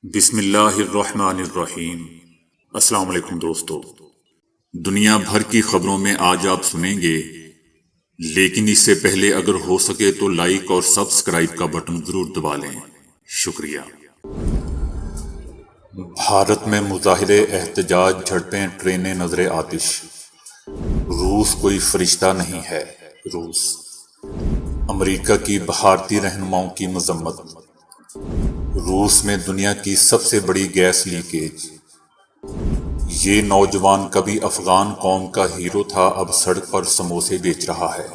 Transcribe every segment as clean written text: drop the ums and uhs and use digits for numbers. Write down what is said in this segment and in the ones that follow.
بسم اللہ الرحمن الرحیم۔ السلام علیکم دوستو، دنیا بھر کی خبروں میں آج آپ سنیں گے، لیکن اس سے پہلے اگر ہو سکے تو لائک اور سبسکرائب کا بٹن ضرور دبا لیں۔ شکریہ۔ بھارت میں مظاہرے، احتجاج، جھڑپیں، ٹرینیں نظر آتش۔ روس کوئی فرشتہ نہیں ہے۔ روس۔ امریکہ کی بھارتی رہنماؤں کی مذمت۔ روس میں دنیا کی سب سے بڑی گیس لیکیج۔ یہ نوجوان کبھی افغان قوم کا ہیرو تھا، اب سڑک پر سموسے بیچ رہا ہے۔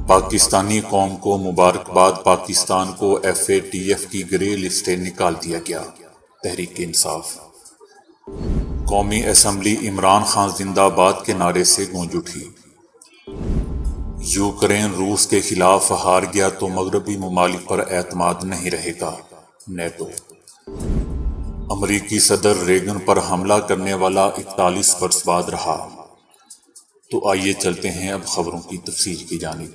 پاکستانی قوم کو مبارکباد، پاکستان کو FATF کی گرے لسٹ سے نکال دیا گیا۔ تحریک انصاف۔ قومی اسمبلی عمران خان زندہ باد کے نعرے سے گونج اٹھی۔ یوکرین روس کے خلاف ہار گیا تو مغربی ممالک پر اعتماد نہیں رہے گا۔ نیٹو۔ امریکی صدر ریگن پر حملہ کرنے والا 41 برس بعد رہا۔ تو آئیے چلتے ہیں اب خبروں کی تفصیل کی جانب۔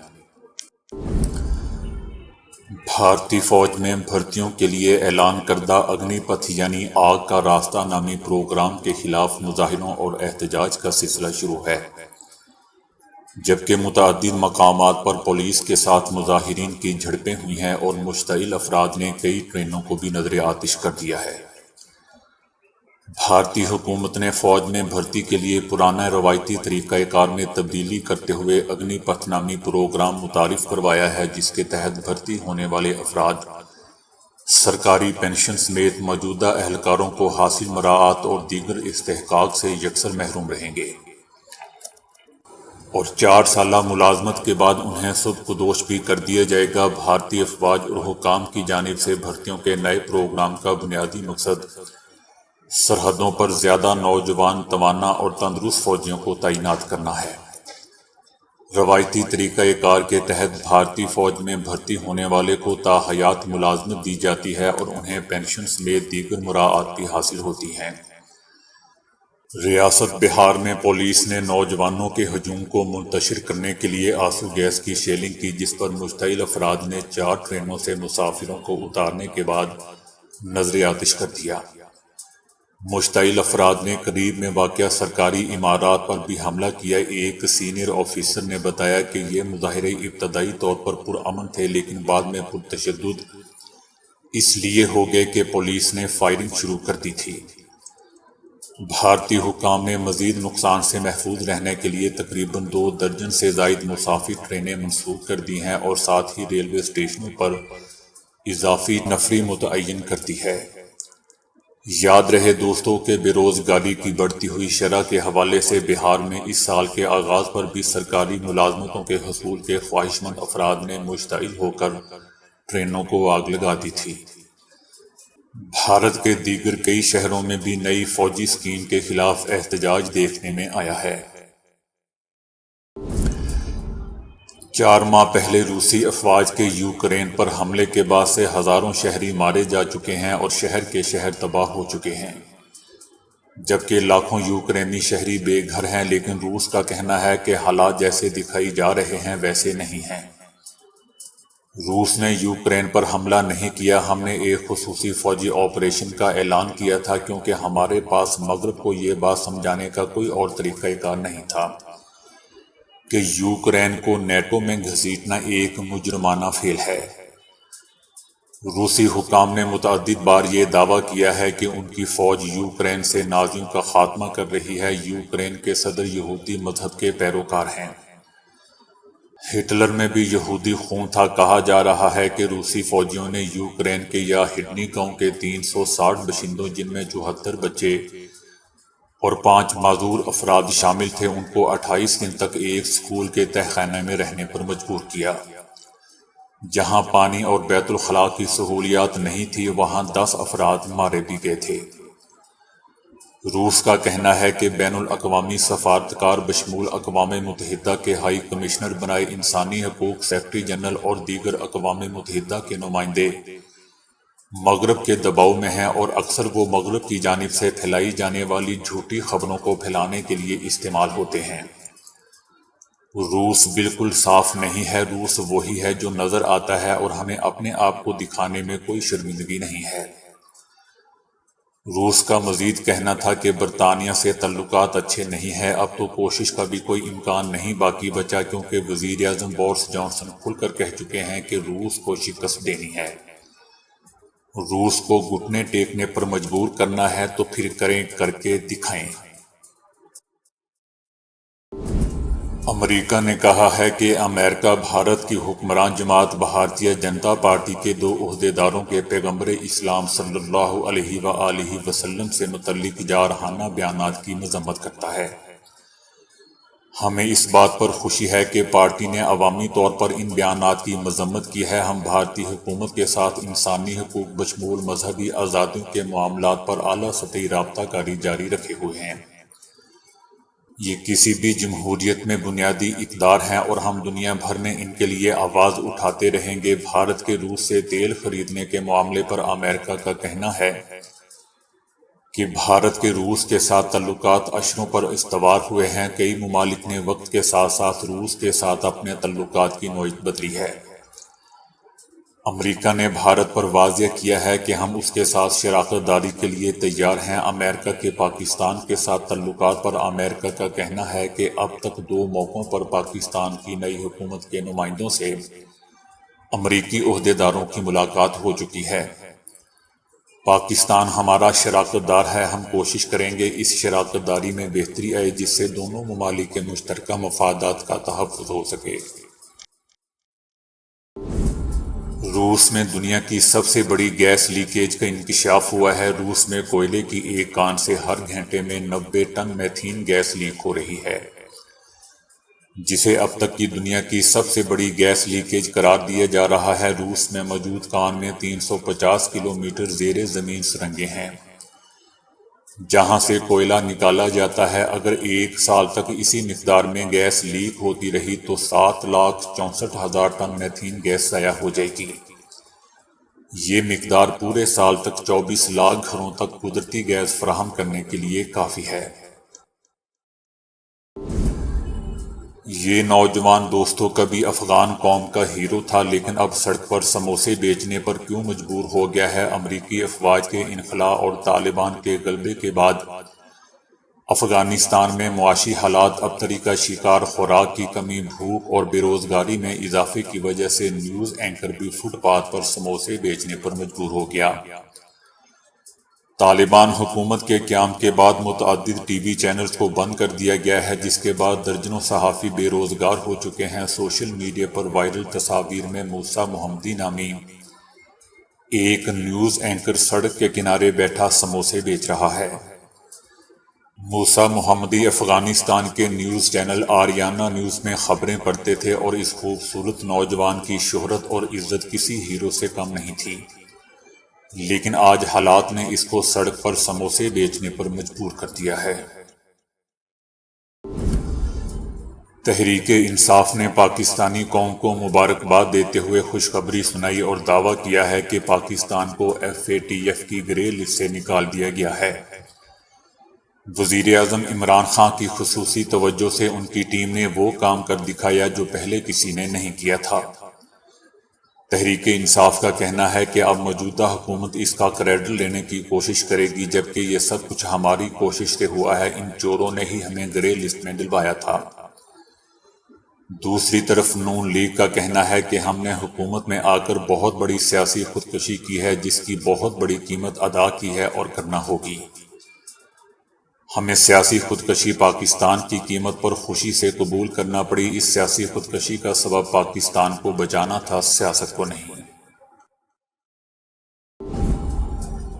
بھارتی فوج میں بھرتیوں کے لیے اعلان کردہ اگنی پتھ یعنی آگ کا راستہ نامی پروگرام کے خلاف مظاہروں اور احتجاج کا سلسلہ شروع ہے، جبکہ متعدد مقامات پر پولیس کے ساتھ مظاہرین کی جھڑپیں ہوئی ہیں اور مشتعل افراد نے کئی ٹرینوں کو بھی نظر آتش کر دیا ہے۔ بھارتی حکومت نے فوج میں بھرتی کے لیے پرانا روایتی طریقہ کار میں تبدیلی کرتے ہوئے اگنی پتھ نامی پروگرام متعارف کروایا ہے، جس کے تحت بھرتی ہونے والے افراد سرکاری پنشن سمیت موجودہ اہلکاروں کو حاصل مراعات اور دیگر استحقاق سے یکسر محروم رہیں گے، اور 4 سالہ ملازمت کے بعد انہیں سبکدوش بھی کر دیا جائے گا۔ بھارتی افواج اور حکام کی جانب سے بھرتیوں کے نئے پروگرام کا بنیادی مقصد سرحدوں پر زیادہ نوجوان، توانا اور تندرست فوجیوں کو تعینات کرنا ہے۔ روایتی طریقہ کار کے تحت بھارتی فوج میں بھرتی ہونے والے کو تاحیات ملازمت دی جاتی ہے اور انہیں پنشن سمیت دیگر مراعات بھی حاصل ہوتی ہیں۔ ریاست بہار میں پولیس نے نوجوانوں کے ہجوم کو منتشر کرنے کے لیے آنسو گیس کی شیلنگ کی، جس پر مشتعل افراد نے 4 ٹرینوں سے مسافروں کو اتارنے کے بعد نظر آتش کر دیا۔ مشتعل افراد نے قریب میں واقع سرکاری عمارات پر بھی حملہ کیا۔ ایک سینئر آفیسر نے بتایا کہ یہ مظاہرے ابتدائی طور پر پرامن تھے، لیکن بعد میں پرتشدد اس لیے ہو گئے کہ پولیس نے فائرنگ شروع کر دی تھی۔ بھارتی حکام نے مزید نقصان سے محفوظ رہنے کے لیے تقریباً 2 درجن سے زائد مسافر ٹرینیں منسوخ کر دی ہیں اور ساتھ ہی ریلوے اسٹیشنوں پر اضافی نفری متعین کر دی ہے۔ یاد رہے دوستوں کہ بے روزگاری کی بڑھتی ہوئی شرح کے حوالے سے بہار میں اس سال کے آغاز پر بھی سرکاری ملازمتوں کے حصول کے خواہشمند افراد نے مشتعل ہو کر ٹرینوں کو آگ لگا دی تھی۔ بھارت کے دیگر کئی شہروں میں بھی نئی فوجی اسکیم کے خلاف احتجاج دیکھنے میں آیا ہے۔ 4 ماہ پہلے روسی افواج کے یوکرین پر حملے کے بعد سے ہزاروں شہری مارے جا چکے ہیں اور شہر کے شہر تباہ ہو چکے ہیں، جبکہ لاکھوں یوکرینی شہری بے گھر ہیں، لیکن روس کا کہنا ہے کہ حالات جیسے دکھائی جا رہے ہیں ویسے نہیں ہیں۔ روس نے یوکرین پر حملہ نہیں کیا، ہم نے ایک خصوصی فوجی آپریشن کا اعلان کیا تھا کیونکہ ہمارے پاس مغرب کو یہ بات سمجھانے کا کوئی اور طریقہ کار نہیں تھا کہ یوکرین کو نیٹو میں گھسیٹنا ایک مجرمانہ فعل ہے۔ روسی حکام نے متعدد بار یہ دعویٰ کیا ہے کہ ان کی فوج یوکرین سے نازیوں کا خاتمہ کر رہی ہے۔ یوکرین کے صدر یہودی مذہب کے پیروکار ہیں۔ ہٹلر میں بھی یہودی خون تھا۔ کہا جا رہا ہے کہ روسی فوجیوں نے یوکرین کے یاہڈنی گاؤں کے 360 باشندوں، جن میں 74 بچے اور 5 معذور افراد شامل تھے، ان کو 28 دن تک ایک اسکول کے تہہ خانے میں رہنے پر مجبور کیا۔ جہاں پانی اور بیت الخلاء کی سہولیات نہیں تھی، وہاں 10 افراد مارے بھی گئے تھے۔ روس کا کہنا ہے کہ بین الاقوامی سفارتکار بشمول اقوام متحدہ کے ہائی کمشنر برائے انسانی حقوق، سیکرٹری جنرل اور دیگر اقوام متحدہ کے نمائندے مغرب کے دباؤ میں ہیں اور اکثر وہ مغرب کی جانب سے پھیلائی جانے والی جھوٹی خبروں کو پھیلانے کے لیے استعمال ہوتے ہیں۔ روس بالکل صاف نہیں ہے، روس وہی ہے جو نظر آتا ہے اور ہمیں اپنے آپ کو دکھانے میں کوئی شرمندگی نہیں ہے۔ روس کا مزید کہنا تھا کہ برطانیہ سے تعلقات اچھے نہیں ہیں، اب تو کوشش کا بھی کوئی امکان نہیں باقی بچا، کیونکہ وزیر اعظم بورس جانسن کھل کر کہہ چکے ہیں کہ روس کو شکست دینی ہے، روس کو گھٹنے ٹیکنے پر مجبور کرنا ہے تو پھر کریں، کر کے دکھائیں۔ امریکہ نے کہا ہے کہ امریکہ بھارت کی حکمران جماعت بھارتیہ جنتا پارٹی کے 2 عہدیداروں کے پیغمبر اسلام صلی اللہ علیہ وآلہ وسلم سے متعلق جارحانہ بیانات کی مذمت کرتا ہے۔ ہمیں اس بات پر خوشی ہے کہ پارٹی نے عوامی طور پر ان بیانات کی مذمت کی ہے۔ ہم بھارتی حکومت کے ساتھ انسانی حقوق بشمول مذہبی آزادیوں کے معاملات پر اعلیٰ سطحی رابطہ کاری جاری رکھے ہوئے ہیں۔ یہ کسی بھی جمہوریت میں بنیادی اقدار ہیں اور ہم دنیا بھر میں ان کے لیے آواز اٹھاتے رہیں گے۔ بھارت کے روس سے تیل خریدنے کے معاملے پر امریکہ کا کہنا ہے کہ بھارت کے روس کے ساتھ تعلقات اشروں پر استوار ہوئے ہیں۔ کئی ممالک نے وقت کے ساتھ ساتھ روس کے ساتھ اپنے تعلقات کی نوعیت بدلی ہے۔ امریکہ نے بھارت پر واضح کیا ہے کہ ہم اس کے ساتھ شراکت داری کے لیے تیار ہیں۔ امریکہ کے پاکستان کے ساتھ تعلقات پر امریکہ کا کہنا ہے کہ اب تک 2 موقعوں پر پاکستان کی نئی حکومت کے نمائندوں سے امریکی عہدیداروں کی ملاقات ہو چکی ہے۔ پاکستان ہمارا شراکت دار ہے، ہم کوشش کریں گے اس شراکت داری میں بہتری آئے جس سے دونوں ممالک کے مشترکہ مفادات کا تحفظ ہو سکے۔ روس میں دنیا کی سب سے بڑی گیس لیکیج کا انکشاف ہوا ہے۔ روس میں کوئلے کی ایک کان سے ہر گھنٹے میں 90 ٹن میتھین گیس لیک ہو رہی ہے، جسے اب تک کی دنیا کی سب سے بڑی گیس لیکیج قرار دیا جا رہا ہے۔ روس میں موجود کان میں 350 کلومیٹر زیر زمین سرنگیں ہیں جہاں سے کوئلہ نکالا جاتا ہے۔ اگر 1 سال تک اسی مقدار میں گیس لیک ہوتی رہی تو 7,64,000 ٹن میتھین گیس ضائع ہو جائے گی۔ یہ مقدار پورے سال تک 24 لاکھ گھروں تک قدرتی گیس فراہم کرنے کے لیے کافی ہے۔ یہ نوجوان دوستو کبھی افغان قوم کا ہیرو تھا، لیکن اب سڑک پر سموسے بیچنے پر کیوں مجبور ہو گیا ہے؟ امریکی افواج کے انخلاء اور طالبان کے غلبے کے بعد افغانستان میں معاشی حالات ابتری کا شکار۔ خوراک کی کمی، بھوک اور بے روزگاری میں اضافے کی وجہ سے نیوز اینکر بھی فٹ پاتھ پر سموسے بیچنے پر مجبور ہو گیا۔ طالبان حکومت کے قیام کے بعد متعدد ٹی وی چینلز کو بند کر دیا گیا ہے، جس کے بعد درجنوں صحافی بے روزگار ہو چکے ہیں۔ سوشل میڈیا پر وائرل تصاویر میں موسیٰ محمدی نامی ایک نیوز اینکر سڑک کے کنارے بیٹھا سموسے بیچ رہا ہے۔ موسیٰ محمدی افغانستان کے نیوز چینل آریانہ نیوز میں خبریں پڑھتے تھے اور اس خوبصورت نوجوان کی شہرت اور عزت کسی ہیرو سے کم نہیں تھی، لیکن آج حالات نے اس کو سڑک پر سموسے بیچنے پر مجبور کر دیا ہے۔ تحریک انصاف نے پاکستانی قوم کو مبارکباد دیتے ہوئے خوشخبری سنائی اور دعویٰ کیا ہے کہ پاکستان کو FATF کی گرے لسٹ سے نکال دیا گیا ہے۔ وزیر اعظم عمران خان کی خصوصی توجہ سے ان کی ٹیم نے وہ کام کر دکھایا جو پہلے کسی نے نہیں کیا تھا۔ تحریک انصاف کا کہنا ہے کہ اب موجودہ حکومت اس کا کریڈٹ لینے کی کوشش کرے گی، جبکہ یہ سب کچھ ہماری کوشش سے ہوا ہے، ان چوروں نے ہی ہمیں گرے لسٹ میں ڈلوایا تھا۔ دوسری طرف نون لیگ کا کہنا ہے کہ ہم نے حکومت میں آ کر بہت بڑی سیاسی خودکشی کی ہے، جس کی بہت بڑی قیمت ادا کی ہے اور کرنا ہوگی۔ ہمیں سیاسی خودکشی پاکستان کی قیمت پر خوشی سے قبول کرنا پڑی۔ اس سیاسی خودکشی کا سبب پاکستان کو بچانا تھا، سیاست کو نہیں۔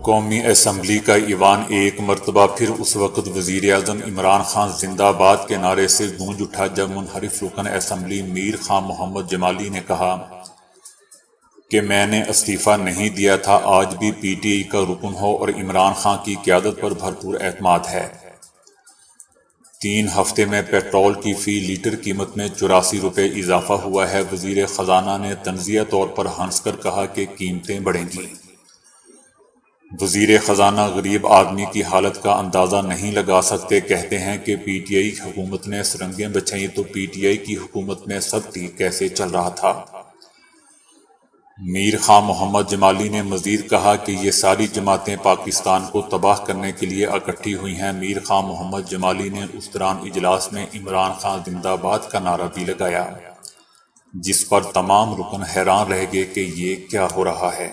قومی اسمبلی کا ایوان ایک مرتبہ پھر اس وقت وزیر اعظم عمران خان زندہ باد کے نعرے سے گونج اٹھا جب منحرف رکن اسمبلی میر خان محمد جمالی نے کہا کہ میں نے استعفیٰ نہیں دیا تھا، آج بھی PTI کا رکن ہو اور عمران خان کی قیادت پر بھرپور اعتماد ہے۔ 3 ہفتے میں پیٹرول کی فی لیٹر قیمت میں 84 روپے اضافہ ہوا ہے۔ وزیر خزانہ نے طنزیہ طور پر ہنس کر کہا کہ قیمتیں بڑھیں گی۔ وزیر خزانہ غریب آدمی کی حالت کا اندازہ نہیں لگا سکتے، کہتے ہیں کہ PTI حکومت نے سرنگیں بچھائیں تو PTI کی حکومت میں سب ٹھیک کیسے چل رہا تھا۔ میر خواہ محمد جمالی نے مزید کہا کہ یہ ساری جماعتیں پاکستان کو تباہ کرنے کے لیے اکٹھی ہوئی ہیں۔ میر خواہ محمد جمالی نے اس دوران اجلاس میں عمران خان زندہ باد کا نعرہ بھی لگایا، جس پر تمام رکن حیران رہ گئے کہ یہ کیا ہو رہا ہے۔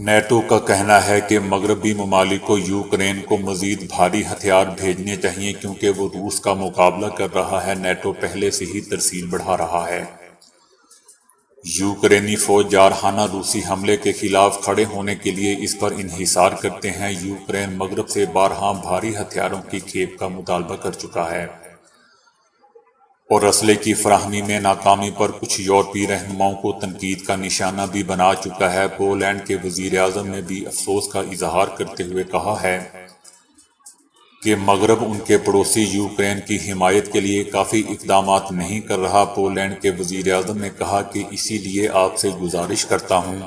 نیٹو کا کہنا ہے کہ مغربی ممالک کو یوکرین کو مزید بھاری ہتھیار بھیجنے چاہیے کیونکہ وہ روس کا مقابلہ کر رہا ہے۔ نیٹو پہلے سے ہی ترسیل بڑھا رہا ہے۔ یوکرینی فوج جارحانہ روسی حملے کے خلاف کھڑے ہونے کے لیے اس پر انحصار کرتے ہیں۔ یوکرین مغرب سے بارہا بھاری ہتھیاروں کی کھیپ کا مطالبہ کر چکا ہے اور اسلحے کی فراہمی میں ناکامی پر کچھ یورپی رہنماؤں کو تنقید کا نشانہ بھی بنا چکا ہے۔ پولینڈ کے وزیر اعظم نے بھی افسوس کا اظہار کرتے ہوئے کہا ہے کہ مغرب ان کے پڑوسی یوکرین کی حمایت کے لیے کافی اقدامات نہیں کر رہا۔ پولینڈ کے وزیر اعظم نے کہا کہ اسی لیے آپ سے گزارش کرتا ہوں،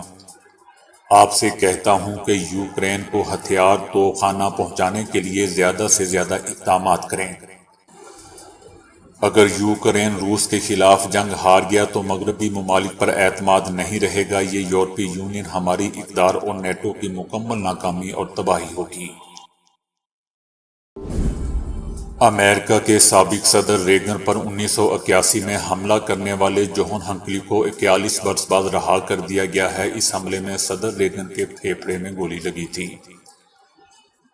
آپ سے کہتا ہوں کہ یوکرین کو ہتھیار توپخانہ پہنچانے کے لیے زیادہ سے زیادہ اقدامات کریں۔ اگر یوکرین روس کے خلاف جنگ ہار گیا تو مغربی ممالک پر اعتماد نہیں رہے گا، یہ یورپی یونین، ہماری اقدار اور نیٹو کی مکمل ناکامی اور تباہی ہوگی۔ امریکہ کے سابق صدر ریگن پر 1981 میں حملہ کرنے والے جوہن ہنکلی کو 41 برس بعد رہا کر دیا گیا ہے۔ اس حملے میں صدر ریگن کے پھیپھڑے میں گولی لگی تھی،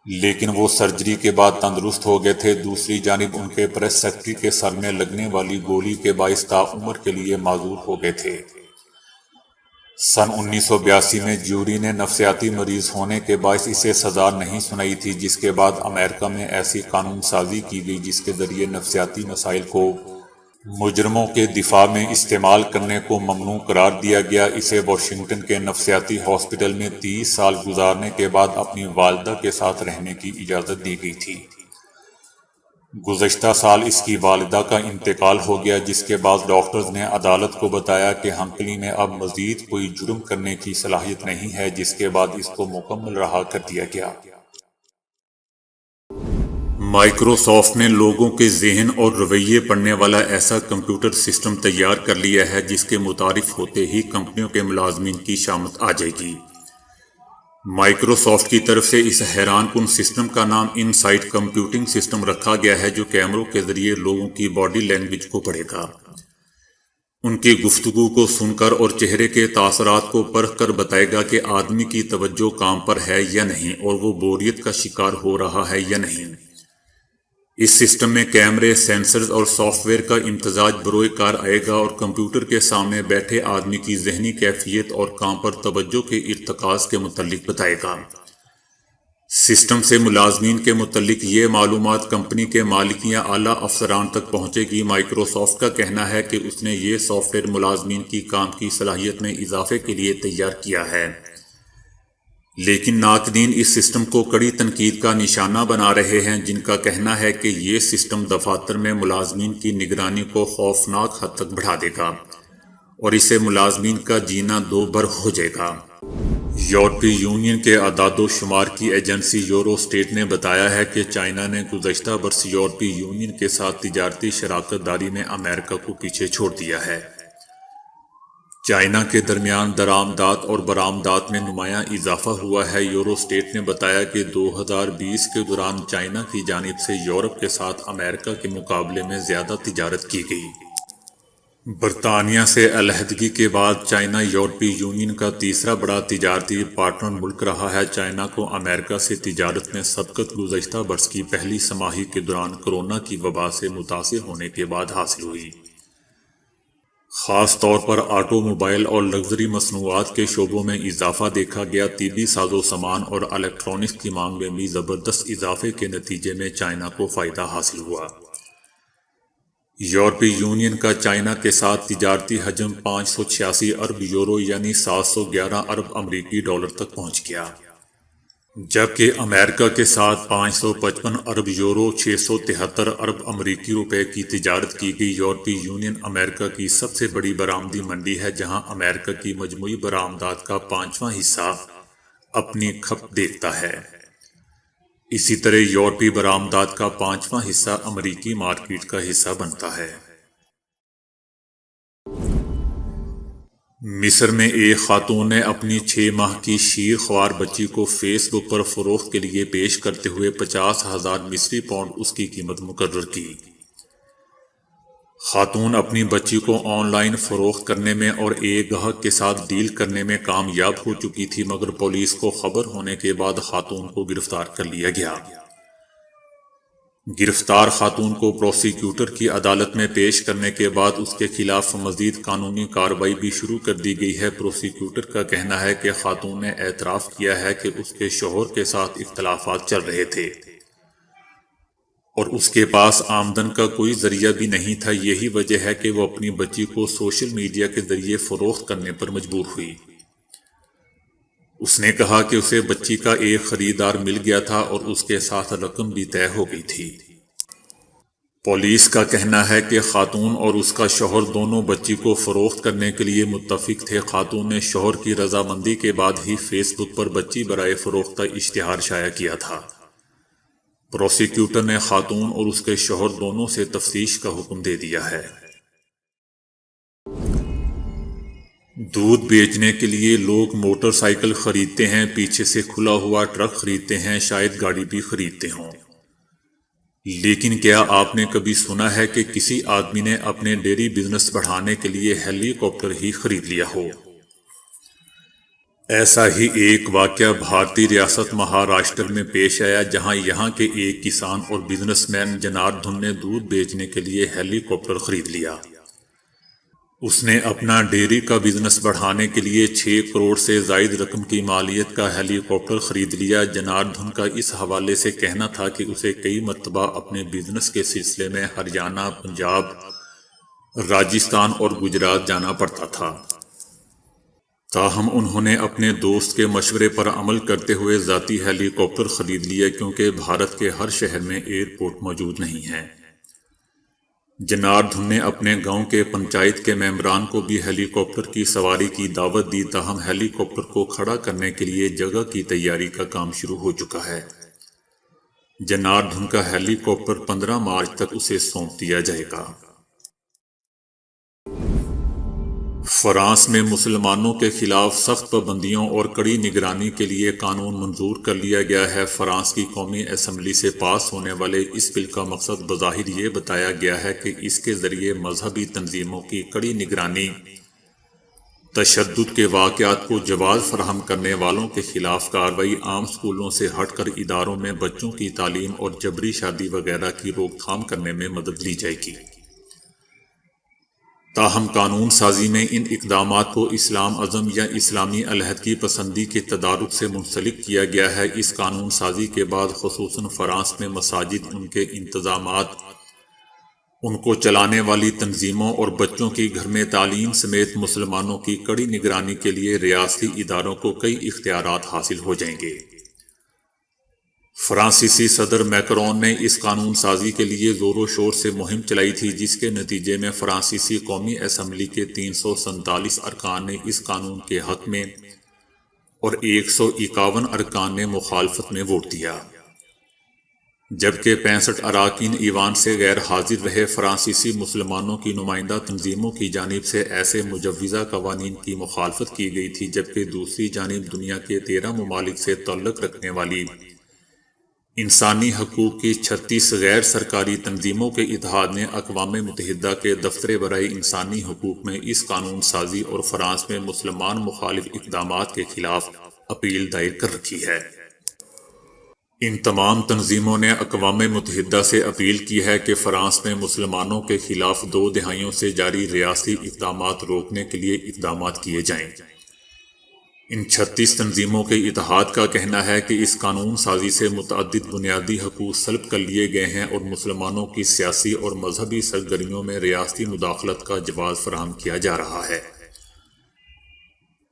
لیکن وہ سرجری کے بعد تندرست ہو گئے تھے۔ دوسری جانب ان کے پریس سیکرٹری کے سر میں لگنے والی گولی کے باعث تاعمر کے لیے معزول ہو گئے تھے۔ سن 1982 میں جیوری نے نفسیاتی مریض ہونے کے باعث اسے سزا نہیں سنائی تھی، جس کے بعد امریکہ میں ایسی قانون سازی کی گئی جس کے ذریعے نفسیاتی مسائل کو مجرموں کے دفاع میں استعمال کرنے کو ممنوع قرار دیا گیا۔ اسے واشنگٹن کے نفسیاتی ہاسپٹل میں 30 سال گزارنے کے بعد اپنی والدہ کے ساتھ رہنے کی اجازت دی گئی تھی۔ گزشتہ سال اس کی والدہ کا انتقال ہو گیا، جس کے بعد ڈاکٹرز نے عدالت کو بتایا کہ ہنکلی میں اب مزید کوئی جرم کرنے کی صلاحیت نہیں ہے، جس کے بعد اس کو مکمل رہا کر دیا گیا۔ مائیکروسافٹ نے لوگوں کے ذہن اور رویے پڑھنے والا ایسا کمپیوٹر سسٹم تیار کر لیا ہے جس کے متعارف ہوتے ہی کمپنیوں کے ملازمین کی شامت آ جائے گی۔ مائیکروسافٹ کی طرف سے اس حیران کن سسٹم کا نام ان سائٹ کمپیوٹنگ سسٹم رکھا گیا ہے، جو کیمروں کے ذریعے لوگوں کی باڈی لینگویج کو پڑھے گا، ان کی گفتگو کو سن کر اور چہرے کے تاثرات کو پرکھ کر بتائے گا کہ آدمی کی توجہ کام پر ہے یا نہیں اور وہ بوریت کا شکار ہو رہا ہے یا نہیں۔ اس سسٹم میں کیمرے، سینسرز اور سافٹ ویئر کا امتزاج بروئے کار آئے گا اور کمپیوٹر کے سامنے بیٹھے آدمی کی ذہنی کیفیت اور کام پر توجہ کے ارتکاز کے متعلق بتائے گا۔ سسٹم سے ملازمین کے متعلق یہ معلومات کمپنی کے مالک یا اعلیٰ افسران تک پہنچے گی۔ مائیکروسافٹ کا کہنا ہے کہ اس نے یہ سافٹ ویئر ملازمین کی کام کی صلاحیت میں اضافے کے لیے تیار کیا ہے، لیکن ناقدین اس سسٹم کو کڑی تنقید کا نشانہ بنا رہے ہیں، جن کا کہنا ہے کہ یہ سسٹم دفاتر میں ملازمین کی نگرانی کو خوفناک حد تک بڑھا دے گا اور اس سے ملازمین کا جینا دو بر ہو جائے گا۔ یورپی یونین کے اعداد و شمار کی ایجنسی یوروسٹیٹ نے بتایا ہے کہ چائنا نے گزشتہ برس یورپی یونین کے ساتھ تجارتی شراکت داری میں امریکہ کو پیچھے چھوڑ دیا ہے۔ چائنا کے درمیان درآمدات اور برآمدات میں نمایاں اضافہ ہوا ہے۔ یوروسٹیٹ نے بتایا کہ 2020 کے دوران چائنا کی جانب سے یورپ کے ساتھ امریکہ کے مقابلے میں زیادہ تجارت کی گئی۔ برطانیہ سے علیحدگی کے بعد چائنا یورپی یونین کا تیسرا بڑا تجارتی پارٹنر ملک رہا ہے۔ چائنا کو امریکہ سے تجارت میں سبقت گزشتہ برس کی پہلی سہ ماہی کے دوران کورونا کی وبا سے متاثر ہونے کے بعد حاصل ہوئی۔ خاص طور پر آٹو موبائل اور لگژری مصنوعات کے شعبوں میں اضافہ دیکھا گیا۔ طبی ساز و سامان اور الیکٹرانکس کی مانگ میں بھی زبردست اضافے کے نتیجے میں چائنا کو فائدہ حاصل ہوا۔ یورپی یونین کا چائنا کے ساتھ تجارتی حجم 586 ارب یورو یعنی 711 ارب امریکی ڈالر تک پہنچ گیا، جبکہ امریکہ کے ساتھ 555 ارب یورو 673 ارب امریکی روپے کی تجارت کی گئی۔ یورپی یونین امریکہ کی سب سے بڑی برآمدی منڈی ہے، جہاں امریکہ کی مجموعی برآمدات کا 5واں حصہ اپنی کھپت دیکھتا ہے۔ اسی طرح یورپی برآمدات کا 5واں حصہ امریکی مارکیٹ کا حصہ بنتا ہے۔ مصر میں ایک خاتون نے اپنی 6 ماہ کی شیر خوار بچی کو فیس بک پر فروخت کے لیے پیش کرتے ہوئے 50,000 مصری پاؤنڈ اس کی قیمت مقرر کی۔ خاتون اپنی بچی کو آن لائن فروخت کرنے میں اور ایک گاہک کے ساتھ ڈیل کرنے میں کامیاب ہو چکی تھی، مگر پولیس کو خبر ہونے کے بعد خاتون کو گرفتار کر لیا گیا۔ گرفتار خاتون کو پروسیکیوٹر کی عدالت میں پیش کرنے کے بعد اس کے خلاف مزید قانونی کارروائی بھی شروع کر دی گئی ہے۔ پروسیکیوٹر کا کہنا ہے کہ خاتون نے اعتراف کیا ہے کہ اس کے شوہر کے ساتھ اختلافات چل رہے تھے اور اس کے پاس آمدن کا کوئی ذریعہ بھی نہیں تھا، یہی وجہ ہے کہ وہ اپنی بچی کو سوشل میڈیا کے ذریعے فروخت کرنے پر مجبور ہوئی۔ اس نے کہا کہ اسے بچی کا ایک خریدار مل گیا تھا اور اس کے ساتھ رقم بھی طے ہو گئی تھی۔ پولیس کا کہنا ہے کہ خاتون اور اس کا شوہر دونوں بچی کو فروخت کرنے کے لیے متفق تھے۔ خاتون نے شوہر کی رضامندی کے بعد ہی فیس بک پر بچی برائے فروخت کا اشتہار شائع کیا تھا۔ پروسیکیوٹر نے خاتون اور اس کے شوہر دونوں سے تفتیش کا حکم دے دیا ہے۔ دودھ بیچنے کے لیے لوگ موٹر سائیکل خریدتے ہیں، پیچھے سے کھلا ہوا ٹرک خریدتے ہیں، شاید گاڑی بھی خریدتے ہوں، لیکن کیا آپ نے کبھی سنا ہے کہ کسی آدمی نے اپنے ڈیری بزنس بڑھانے کے لیے ہیلی کاپٹر ہی خرید لیا ہو؟ ایسا ہی ایک واقعہ بھارتی ریاست مہاراشٹر میں پیش آیا، جہاں یہاں کے ایک کسان اور بزنس مین جناردھن نے دودھ بیچنے کے لیے ہیلی کاپٹر خرید لیا۔ اس نے اپنا ڈیری کا بزنس بڑھانے کے لیے 6 کروڑ سے زائد رقم کی مالیت کا ہیلی کاپٹر خرید لیا۔ جناردھن کا اس حوالے سے کہنا تھا کہ اسے کئی مرتبہ اپنے بزنس کے سلسلے میں ہریانہ، پنجاب، راجستھان اور گجرات جانا پڑتا تھا، تاہم انہوں نے اپنے دوست کے مشورے پر عمل کرتے ہوئے ذاتی ہیلی کاپٹر خرید لیا، کیونکہ بھارت کے ہر شہر میں ایئرپورٹ موجود نہیں ہے۔ جناردھن نے اپنے گاؤں کے پنچایت کے ممبران کو بھی ہیلی کاپٹر کی سواری کی دعوت دی، تاہم ہیلی کاپٹر کو کھڑا کرنے کے لیے جگہ کی تیاری کا کام شروع ہو چکا ہے۔ جناردھن کا ہیلی کاپٹر 15 مارچ تک اسے سونپ دیا جائے گا۔ فرانس میں مسلمانوں کے خلاف سخت پابندیوں اور کڑی نگرانی کے لیے قانون منظور کر لیا گیا ہے۔ فرانس کی قومی اسمبلی سے پاس ہونے والے اس بل کا مقصد بظاہر یہ بتایا گیا ہے کہ اس کے ذریعے مذہبی تنظیموں کی کڑی نگرانی، تشدد کے واقعات کو جواز فراہم کرنے والوں کے خلاف کارروائی، عام اسکولوں سے ہٹ کر اداروں میں بچوں کی تعلیم اور جبری شادی وغیرہ کی روک تھام کرنے میں مدد لی جائے گی۔ تاہم قانون سازی میں ان اقدامات کو اسلام ازم یا اسلامی علیحدگی پسندی کے تدارک سے منسلک کیا گیا ہے۔ اس قانون سازی کے بعد خصوصاً فرانس میں مساجد، ان کے انتظامات، ان کو چلانے والی تنظیموں اور بچوں کی گھر میں تعلیم سمیت مسلمانوں کی کڑی نگرانی کے لیے ریاستی اداروں کو کئی اختیارات حاصل ہو جائیں گے۔ فرانسیسی صدر میکرون نے اس قانون سازی کے لیے زور و شور سے مہم چلائی تھی، جس کے نتیجے میں فرانسیسی قومی اسمبلی کے 347 ارکان نے اس قانون کے حق میں اور 151 ارکان نے مخالفت میں ووٹ دیا، جبکہ 65 اراکین ایوان سے غیر حاضر رہے۔ فرانسیسی مسلمانوں کی نمائندہ تنظیموں کی جانب سے ایسے مجوزہ قوانین کی مخالفت کی گئی تھی، جبکہ دوسری جانب دنیا کے 13 ممالک سے تعلق رکھنے والی انسانی حقوق کی 36 غیر سرکاری تنظیموں کے اتحاد نے اقوام متحدہ کے دفتر برائے انسانی حقوق میں اس قانون سازی اور فرانس میں مسلمان مخالف اقدامات کے خلاف اپیل دائر کر رکھی ہے۔ ان تمام تنظیموں نے اقوام متحدہ سے اپیل کی ہے کہ فرانس میں مسلمانوں کے خلاف 2 دہائیوں سے جاری ریاستی اقدامات روکنے کے لیے اقدامات کیے جائیں۔ ان 36 تنظیموں کے اتحاد کا کہنا ہے کہ اس قانون سازی سے متعدد بنیادی حقوق سلب کر لیے گئے ہیں اور مسلمانوں کی سیاسی اور مذہبی سرگرمیوں میں ریاستی مداخلت کا جواز فراہم کیا جا رہا ہے۔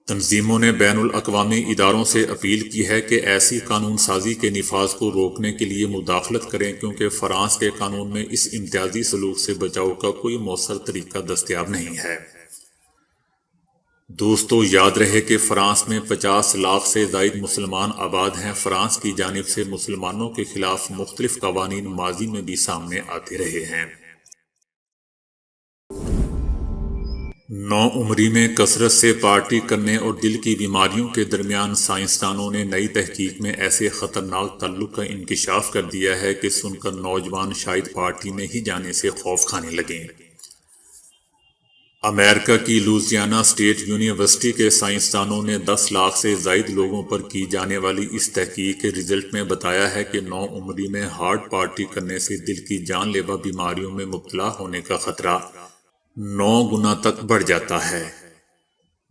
تنظیموں نے بین الاقوامی اداروں سے اپیل کی ہے کہ ایسی قانون سازی کے نفاذ کو روکنے کے لیے مداخلت کریں، کیونکہ فرانس کے قانون میں اس امتیازی سلوک سے بچاؤ کا کوئی مؤثر طریقہ دستیاب نہیں ہے۔ دوستو، یاد رہے کہ فرانس میں 50 لاکھ سے زائد مسلمان آباد ہیں۔ فرانس کی جانب سے مسلمانوں کے خلاف مختلف قوانین ماضی میں بھی سامنے آتے رہے ہیں۔ نو عمری میں کثرت سے پارٹی کرنے اور دل کی بیماریوں کے درمیان سائنسدانوں نے نئی تحقیق میں ایسے خطرناک تعلق کا انکشاف کر دیا ہے کہ سن کر نوجوان شاید پارٹی میں ہی جانے سے خوف کھانے لگیں۔ امریکہ کی لوزیانا اسٹیٹ یونیورسٹی کے سائنسدانوں نے 10 لاکھ سے زائد لوگوں پر کی جانے والی اس تحقیق کے رزلٹ میں بتایا ہے کہ نو عمری میں ہارڈ پارٹی کرنے سے دل کی جان لیوا بیماریوں میں مبتلا ہونے کا خطرہ 9 گنا تک بڑھ جاتا ہے۔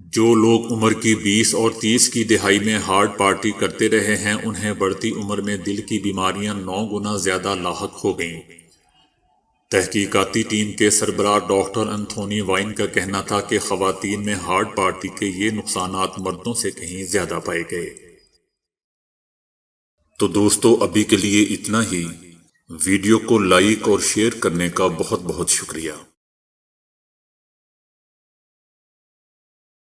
جو لوگ عمر کی 20 اور 30 کی دہائی میں ہارڈ پارٹی کرتے رہے ہیں انہیں بڑھتی عمر میں دل کی بیماریاں 9 گنا زیادہ لاحق ہو گئیں۔ تحقیقاتی ٹیم کے سربراہ ڈاکٹر انتھونی وائن کا کہنا تھا کہ خواتین میں ہارڈ پارٹی کے یہ نقصانات مردوں سے کہیں زیادہ پائے گئے۔ تو دوستو ابھی کے لیے اتنا ہی۔ ویڈیو کو لائک اور شیئر کرنے کا بہت بہت شکریہ۔